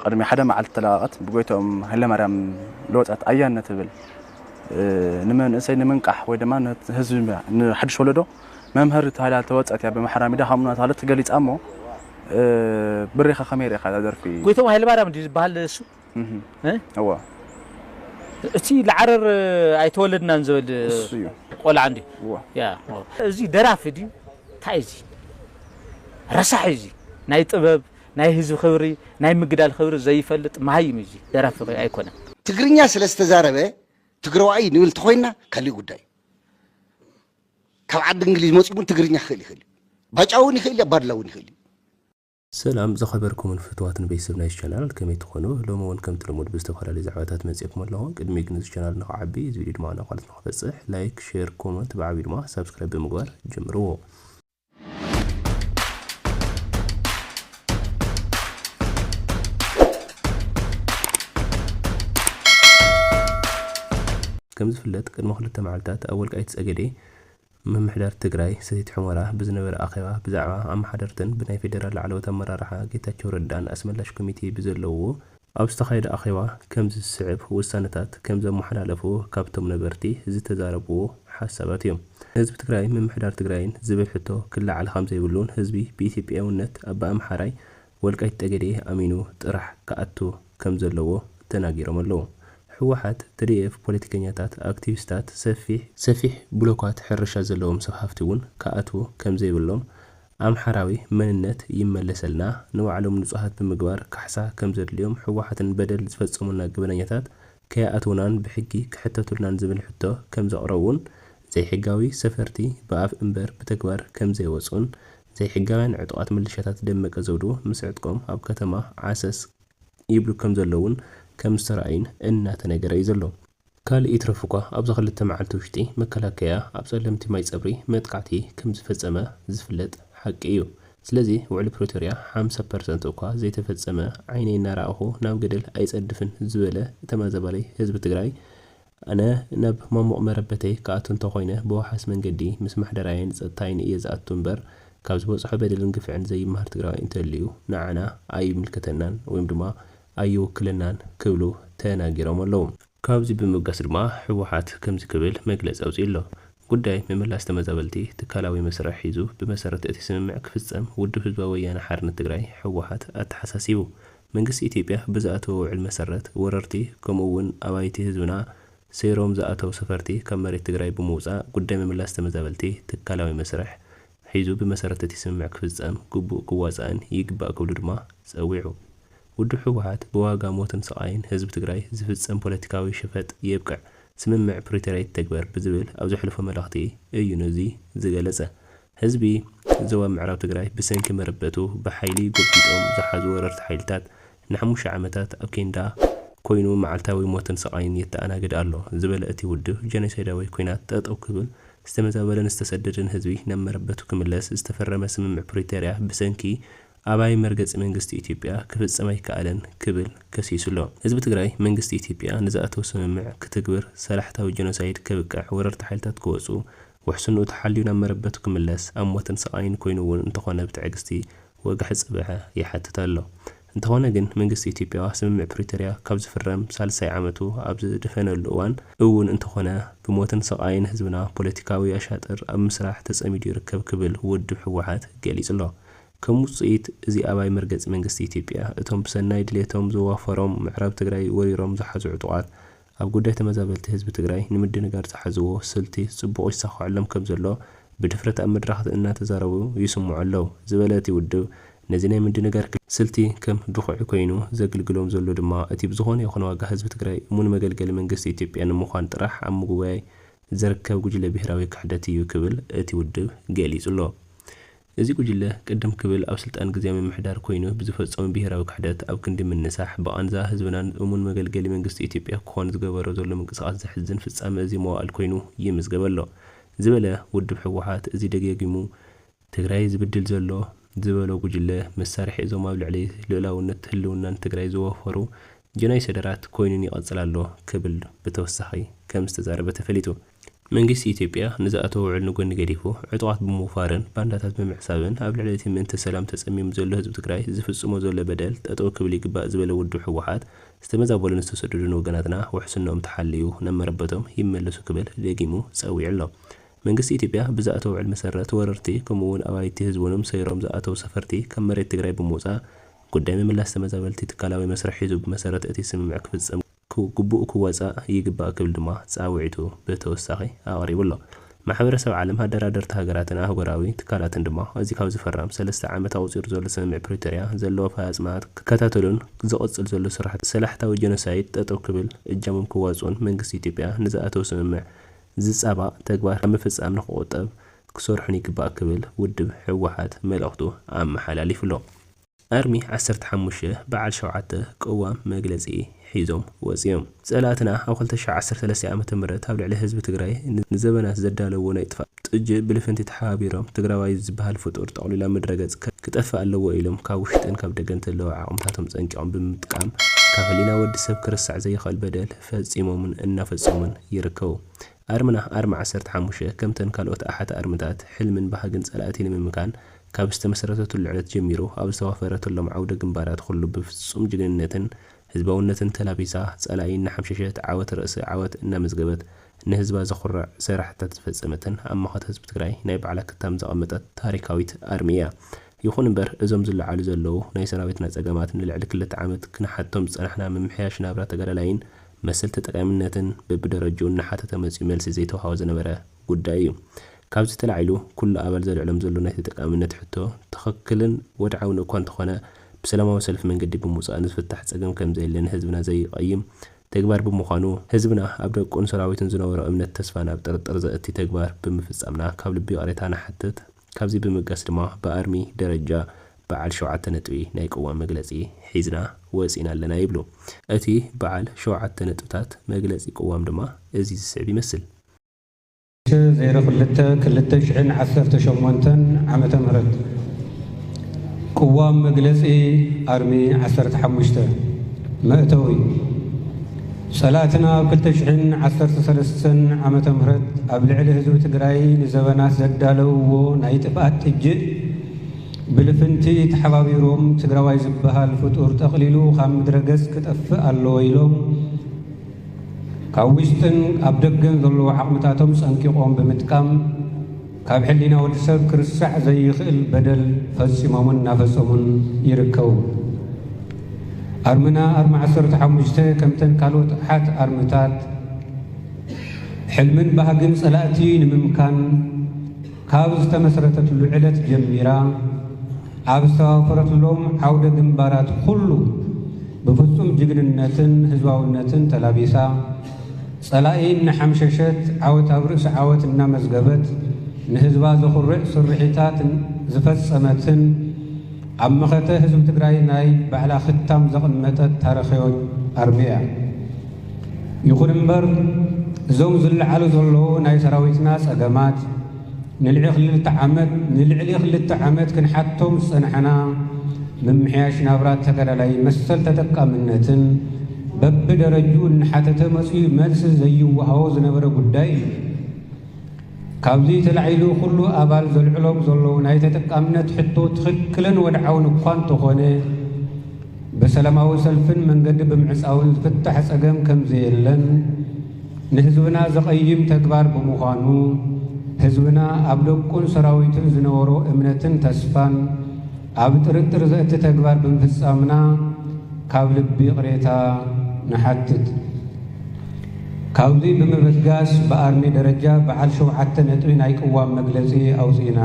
قدمي حدا مع التلاقات بقيتهم هلا مرام لوطات أيان تبل نمن إنسان نمنقح ويدمان هزم حدش ولده ما مهرت هلا توطات يا بمحرامي ده همنا هلا تقليت أمه بريخة خميرة خذ درفي قلتهم هلا مرام دي بهالسو هو أتي العرر أيتولدنا نزود ولا عندي يا زي درافة دي تايزي رسحيزي ناي طبب ناي هزب خبري ناي مقدال خبري زي فلت معي ميزي درافة أيكونا تقرينيا سلستزاربه تقرواي نقول تخوينا كلي قداي كعد إنجليز موسيقون تقرينيا خلي باجاوني خلي بارلاوني خلي سلام زخبركم من فتوات بيسبنا الشانل كم يتخونوا لو ما كم تلمود بستخدام لزعواتات مزيكم الله قدمي جنس الشانل نعبي فيديو معنا قالت نخفصح لايك شير كومنت بعبي ما سبسكرايب بمقوال جمروه كم زفلت قد مخلط معلتات أول قايت سأجدي من محدار تجراي ستيت حمرة بزنبر أخيوة بزعوة أم حدرتن بناي فيدرال على وتمر راحة جيتا شوردان أسم الله كوميتي بزلوه أو استخيد أخيوة كم ز الصعب والسنتات كم ز محلالفوه كابتم نبرتي زي تزاربوه حساباتهم حزب تجراي من محدار تجراين زبل حتو كل على 5 يقولون حزبي BTP والنت أبا أم حراي والقايت تجدي أمينو طرح كأتو كم زلوه تناجيرهم اللو حوحات تريف بوليتيكينياتات اكتيفيستات سفيح بلوكات حرشة زلوهم صحافتون كأتو كم زي بلوم ام حراوي من النت يملسلنا نوعلم نصحات بمقبار كحسا كم زي اليوم حوحات بدل زفتصمنا قبنياتات كياتونان بحقي كحتتولنان زبل حتو كم زي قرون زي حقاوي سفرتي بقاف انبر بتكبر كم زي وصون زي حقاوين عطوات ملشاتات دمك ازودو مسعدكم اب كتما عاسس يبلو كم زلون كم سرعين إن تنجري زلوا قال يترفقه أبزغ للتمعل توشتي مكلاكيا أبزغ لمتي ما يصبري متقعتي كم زفزمة زفلت حق إيو سلزي وعلى بروتوريا 5% وقا زي تفزمة عيني نراؤه ناو قدل أيس أدفن زبالة تمازبالي حزب تقراي أنا نب ما مؤمربتي كأتون تخوينه بوحس من قدي مسمح دراين زتاين إيزات تنبر كابز بوصح بدل نقفعن زي مهر تقراي انتليو نعنا أي ملكتنان ويمدما أيو كلنان كبلو تناجرهم اللوم كابزي بمقصر ما حوحات كم زكبل مجلس أو زيلو قداي مملا استمزابلتي تكالاوي مسرح حيزو بمسارة اتسمع كفزم ودو حزباويانا حارن التقراي حوحات اتحساسيو منقس إثيوبيا بزاتو علم مسرت وررتي كمون أوايتي هزونا سيروم زاتو سفرتي كمري التقراي بموزا قداي مملا استمزابلتي تكالاوي مسرح حيزو بمسارة اتسمع كفزم قبو قوازان يقبا كولدما سأويعو ودو حوحات بواقع موتن سقاين حزب تقراي زفتصم بوليتيكاوي شفت يبقع سممع بريتريت تكبر بزبل أو زحلفو ملاختي أيونوزي زغلزة حزبي زوا معراب تقراي بسنك مربتو بحيلي قبيتهم زحازو وررت حيلتات نحموش عمتات أو كيندا كوينو معلتاوي موتن سقاين يتأنا قد ألو زبل أتي ودو جانيسيداوي كوينات تأو كبل استمزابلن استسددن حزبي نمربتو كملاس استفرم سممع بريتريا بسنكي أباي مرجز منجست إثيوبيا كفت سماي كألن كبل كسيسلو حزب تقراي منجست إثيوبيا نزأتو سممع كتكبر سلاحتا وجنوسايد كبقع وررت حالتات كوسو وحسنو تحليونا مربتو كملاس أموتن سقاين كوينوون انتخونا بتعقستي وقحز أبعها يحتتالو انتخونا جن منجست إثيوبيا سممع بريتريا كابز فرم سالساي عامتو أبز دفن اللوان اون انتخونا بموتن سقاين حزبنا بوليتيكاوي أشاتر أم سلاح تسأميدي ركب كبل ودو حوحات قاليس الله كموصيت زي أباي مرجز منجست إثيوبيا اتهم بسناي دليتهم زوافرهم معراب تقراي وريرهم زحزو عطوات أب قداي تمازابلت حزب تقراي نمد نقار زحزوه سلتي صبوش ساخو علم كبزلو بدفرة أمد راحت إنا تزاربو يسمو علو زبالاتي ودو نزيني مد نقار سلتي كم دخوع كوينو زاقل قلوم زلو دما اتي بزخون يخون واقع حزب تقراي مون مقالقال منجست إثيوبيا نموخان تراح أم قواي زركب قجل بهراوي كحداتي يوكبل اتي ودو قالي زلو እዚ ጉጅለ ቀደም ክብል ኣብ ስልጣን ግዜያዊ ምሕዳር ኮይኑ ብዝፈጸሙ ብሄራዊ ክሕደት ኣብ ክንዲ ምንሳሕ በኣንዛ ህዝብናን እሙን መገልገሊ መንግስቲ ኢትዮጵያ ክኾን ዝገበሮ ዘሎ ምንቅስቓስ ዘሕዝን ፍጻመ እዚ መዋዕል ኮይኑ ይምዝገበሎ ዝበለ ውድብ ሕወሓት እዚ ደጋጊሙ ትግራይ ዝብድል ዘሎ ዝበሎ ጉጅለ መሳርሒ እዞም ኣብ ልዕሊ ልዕላውነት ህልውናን ትግራይ ዝወፈሩ ጀናይ ሰደራት ኮይኑን ይቐጽል ኣሎ ክብል ብተወሳኺ ከም ዝተዛረበ ተፈሊጡ መንግስቲ ኢትዮጵያ ንዝኣተው ውዕል ንጎኒ ገዲፉ ዕጡቃት ብምውፋርን ባንዳታት ብምሕሳብን ኣብ ልዕሊ ምእንቲ ሰላም ተጸሚሙ ዘሎ ህዝቢ ትግራይ ዝፍጽሞ ዘሎ በደል ጠጠው ክብል ይግባእ ዝበለ ውድብ ሕወሓት ዝተመዛበሉን ዝተሰደዱን ወገናትና ውሕስኖም ተሓልዩ ነመረበቶም ይመለሱ ክብል ደጊሙ ጸዊዕ ኣሎ። መንግስቲ ኢትዮጵያ ብዝኣተው ውዕል መሰረት ወረርቲ ከምኡውን ኣባይቲ ህዝቡንም ሰይሮም ዝኣተው ሰፈርቲ ከም መሬት ትግራይ ብምውጻእ ጉዳይ ምምላስ ተመዛበልቲ ትካላዊ መስርሕ ሒዙ ብመሰረት እቲ ስምምዕ ክፍጸም ግቡእ ክወጻእ ይግባእ ክብል ድማ ጻውዒቱ ብተወሳኺ ኣቕሪቡ ኣሎ። ማሕበረሰብ ዓለም ሃደራደርቲ ሃገራትን ኣህጉራዊ ትካላትን ድማ እዚ ካብ ዝፈረም 3 ዓመት ኣውፂሩ ዘሎ ስምምዕ ፕሪቶሪያ ዘለዎ ፈጻማት ክከታተሉን ዝቕጽል ዘሎ ስራሕታዊ ጀኖሳይድ ጠጠው ክብል እጃሞም ክዋጽኡን መንግስቲ ኢትዮጵያ ንዝኣተው ስምምዕ ዝጻባቕ ተግባር ምፍጻም ንኽቆጠብ ክሰርሑን ይግባእ ክብል ውድብ ሕወሓት መልእኽቱ ኣመሓላሊፉ ኣሎ። ኣርሚ 15 በዓል 7 ቅዋም መግለጺ ሒዞም ወፂኦም ጸላትና ኣብ 2013 ዓ.ም ኣብ ልዕሊ ህዝቢ ትግራይ ንዘበናት ዘዳለዎ ናይ ጥፋእ ጥጅ ብልፍንቲ ተሓባቢሮም ትግራዋይ ዝበሃል ፍጡር ጠቕሊላ ምድረገጽ ክጠፍእ ኣለዎ ኢሎም ካብ ውሽጥን ካብ ደገን ተለዎ ዓቕምታቶም ጸንቂቖም ብምጥቃም ካብ ህሊና ወዲ ሰብ ክርስዕ ዘይኽእል በደል ፈጺሞምን እናፈጸሙን ይርከቡ። ኣርምና ኣርማ 15 ከምተን ካልኦት ኣሓተ ኣርምታት ሕልምን ባህግን ጸላእቲ ንምምካን ካብ ዝተመሰረተቱ ልዕለት ጀሚሩ ኣብ ዝተዋፈረተሎም ዓውደ ግንባራት ኩሉ ብፍጹም ጅግንነትን ህዝባውነትን ተላቢሳ ጸላኢ እናሐምሸሸት ዓወት ርእሲ ዓወት እናመዝገበት ንህዝባ ዘኹርዕ ስራሕታት ዝፈጸመትን ኣብ ማእኸል ህዝቢ ትግራይ ናይ ባዕላ ክታም ዘቐመጠት ታሪካዊት ኣርሚ እያ። ይኹን እምበር እዞም ዝለዓሉ ዘለዉ ናይ ሰራዊትና ጸገማት ንልዕሊ 2 ዓመት ክነሓቶም ዝጸናሕና ምምሕያሽ ናብራ ተጋዳላይን መሰል ተጠቃሚነትን በብደረጃኡ እናሓተተ መጺኡ መልሲ ዘይተዋሃቦ ዝነበረ ጉዳይ እዩ። ካብዚ ተላዒሉ ኩሉ ኣባል ዘልዕሎም ዘሎ ናይ ተጠቃሚነት ሕቶ ትኽክልን ወድዓውን እኳ እንተኾነ ብሰላማዊ ሰልፊ መንገዲ ብምውጻእ ንዝፍታሕ ጸገም ከም ዘየለን ህዝብና ዘይቀይም ተግባር ብምዃኑ ህዝብና ኣብ ደቁን ሰራዊትን ዝነበሮ እምነት ተስፋ ናብ ጥርጥር ዘእቲ ተግባር ብምፍጻምና ካብ ልቢ ቅሬታ ናሓትት ካብዚ ብምጋስ ድማ ብኣርሚ ደረጃ በዓል 7 ነጥቢ ናይ ቅዋም መግለጺ ሒዝና ወፂና ኣለና ይብሉ። እቲ በዓል 7 ነጥብታት መግለጺ ቅዋም ድማ እዚ ዝስዕብ ይመስል 02/2018 ዓመተ ምህረት ቅዋም መግለጺ ኣርሚ 15 መእተዊ ጸላእትና ኣብ 2013 ዓመተ ምህረት ኣብ ልዕሊ ህዝቢ ትግራይ ንዘበናት ዘዳለውዎ ናይ ጥፍኣት ጥጅእ ብልፍንቲ ተሓባቢሮም ትግራዋይ ዝበሃል ፍጡር ጠቕሊሉ ካብ ምድረ ገጽ ክጠፍእ ኣለዎ ኢሎም ካብ ውሽጥን ኣብ ደገን ዘለዎ ዓቕምታቶም ጸንቂቖም ብምጥቃም ካብ ሕሊና ወዲ ሰብ ክርስዕ ዘይኽእል በደል ፈጺሞምን እናፈጸሙን ይርከቡ። ኣርምና ኣርማ 15 ከምተን ካልኦት ኣሓት ኣርምታት ሕልምን ባህግን ጸላእቲ ንምምካን ካብ ዝተመሰረተትሉ ዕለት ጀሚራ ኣብ ዝተዋፈረትሎም ዓውደ ግንባራት ኩሉ ብፍጹም ጅግንነትን ህዝባውነትን ተላቢሳ ጸላኢ እናሐምሸሸት ዓወት ኣብ ርእሲ ዓወት እናመዝገበት ንህዝባ ዘኹርዕ ስርሒታት ዝፈጸመትን ኣብ መኸተ ህዝቢ ትግራይ ናይ ባዕላ ክታም ዘቐመጠት ታሪኻዊት ኣርሚ እያ። ይኹን እምበር እዞም ዝለዓሉ ዘለዉ ናይ ሰራዊትና ጸገማት ንልዕሊ 2 ዓመት ክንሓቶም ዝጸንሐና ምምሕያሽ ናብራ ተጋዳላይ መሰል ተጠቃምነትን በብደረጁ እናሓተተ መጺኡ መልሲ ዘይወሃቦ ዝነበረ ጉዳይ እዩ። ካብዚ ተላዒሉ ኩሉ ኣባል ዘልዕሎም ዘለዉ ናይ ተጠቃምነት ሕቶ ትኽክልን ወድዓውን እኳ እንተኾነ በሰላማዊ ሰልፍን መንገዲ ብምዕጻውን ዝፍታሕ ጸገም ከም ዘየለን ንህዝብና ዘቐይም ተግባር ብምዃኑ ህዝብና ኣብ ደቁን ሰራዊትን ዝነበሮ እምነትን ተስፋን ኣብ ጥርጥር ዘእቲ ተግባር ብምፍጻምና ካብ ልቢ ቅሬታ ንሓትት። ካብዚ ብምብጋስ በኣርሚ ደረጃ በዓል 7 ነጥቢ ናይ ቅዋም መግለጺ ኣውፂና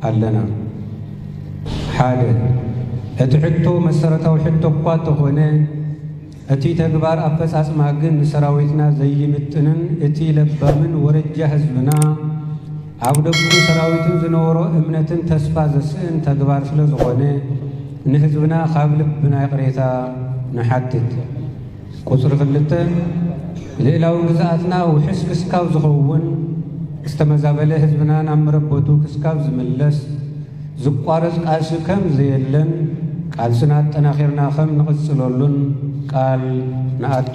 ኣለና። 1 እቲ ሕቶ መሰረታዊ ሕቶ እኳ እንተኾነ እቲ ተግባር ኣፈጻጽማ ግን ንሰራዊትና ዘይምጥንን እቲ ለባምን ወረጃ ህዝብና ኣብ ደቁን ሰራዊትን ዝነበሮ እምነትን ተስፋ ዘስእን ተግባር ስለ ዝኾነ ንህዝብና ካብ ልብና ቅሬታ ንሓትት። ቁጽሪ 2 ልዕላዊ ግዝኣትና ውሕስ ክስካብ ዝኸውን ዝተመዛበለ ህዝብና ናብ መረበቱ ክስካብ ዝምለስ ዝቋረጽ ቃልሲ ከም ዘየለን ቃልስና ኣጠናኺርና ከም ንቕጽለሉን ቃል ንኣቱ።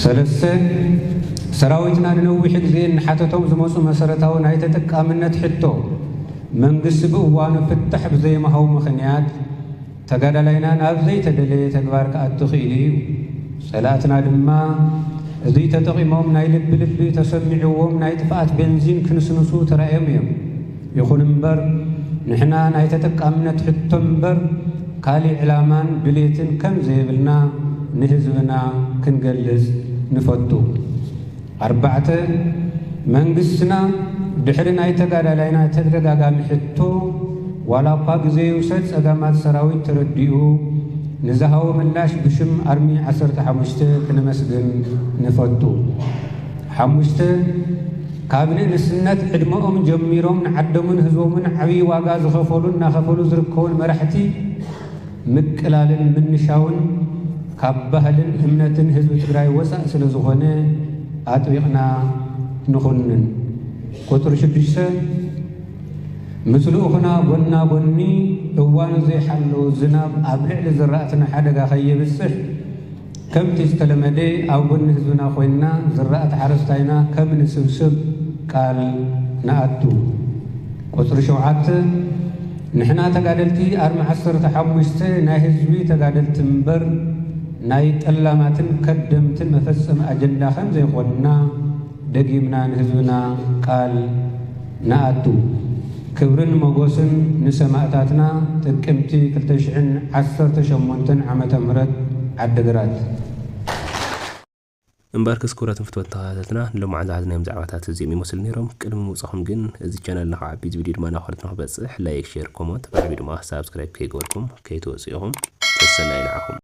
ሰለስተ ሰራዊትና ንነዊሕ ግዜ ንሓተቶም ዝመፁ መሰረታዊ ናይ ተጠቃምነት ሕቶ መንግስቲ ብእዋኑ ፍታሕ ብዘይመሃው ምኽንያት ተጋዳላይና ናብ ዘይተደለየ ተግባር ክኣቱ ኽኢሉ እዩ። ጸላእትና ድማ እዚ ተጠቒሞም ናይ ልቢ ተሰሚዕዎም ናይ ጥፍኣት ቤንዚን ክንስንሱ ተራእዮም እዮም። ይኹን እምበር ንሕና ናይ ተጠቃምነት ሕቶ እምበር ካሊእ ዕላማን ድሌትን ከም ዘየብልና ንህዝብና ክንገልጽ ንፈቱ። 4 መንግስትና ድሕሪ ናይ ተጋዳላይና ተደጋጋሚ ሕቶ ዋላ እኳ ግዜ ይውሰድ ጸጋማት ሰራዊት ተረዲኡ ንዝሃቦ ምላሽ ብሽም ኣርሚ 15 ክነመስግን ንፈቱ። 5 ካብ ንእስነት ዕድመኦም ጀሚሮም ንዓዶምን ህዝቦምን ዓብዪ ዋጋ ዝኸፈሉን እናኸፈሉ ዝርከቡን መራሕቲ ምቅላልን ምንሻውን ካብ ባህልን እምነትን ህዝቢ ትግራይ ወፃእ ስለ ዝኾነ ኣጥቢቕና ንኹንን። ቁጥሪ 6 ምስልኡኹና ጎና ጎኒ እዋኑ ዘይሓለዉ ዝናብ ኣብ ልዕሊ ዝራእትና ሓደጋ ከየብፅሕ ከምቲ ዝተለመደ ኣብ ጎኒ ህዝብና ኮይንና ዝራእቲ ሓረስታይና ከም ንስብስብ ቃል ንኣቱ። ቁጥሪ 7 ንሕና ተጋደልቲ ኣርሚ 15 ናይ ህዝቢ ተጋደልቲ እምበር ናይ ጠላማትን ከደምትን መፈጸሚ ኣጀንዳ ከም ዘይኮንና ደጊምና ንህዝብና ቃል ንኣቱ። ክብርን መጎስን ንሰማዕታትና ጥቅምቲ 2018 ዓመተ ምህረት ዓዲግራት። እምበር ክስኩራትን ፍትወት ተኸታተልና ሎማዓዝ ዝሓዝናዮም ዛዕባታት እዚኦም ይመስሉ ነይሮም። ቅድሚ ምውፃኹም ግን እዚ ቻናል ንኽዓቢ እዚ ቪድዮ ድማ ናብኸልትና ክበፅሕ ላይክ ሼር ኮመንት ብዕድሚ ድማ ሳብስክራይብ ከይገበርኩም ከይትወፅኢኹም ተሰናይ ንዓኹም።